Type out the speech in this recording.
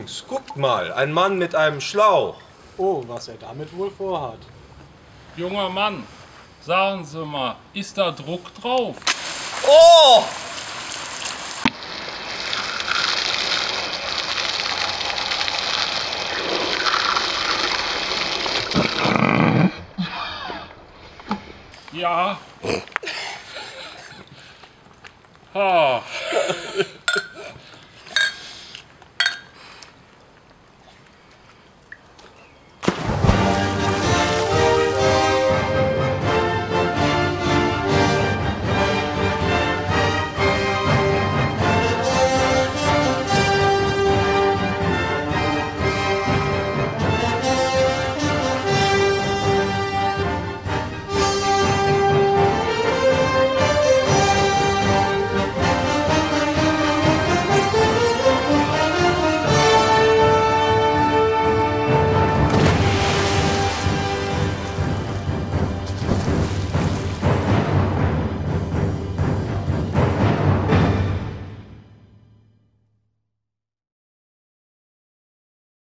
Jungs, guckt mal, ein Mann mit einem Schlauch. Oh, was er damit wohl vorhat. Junger Mann, sagen Sie mal, ist da Druck drauf? Oh! Ja.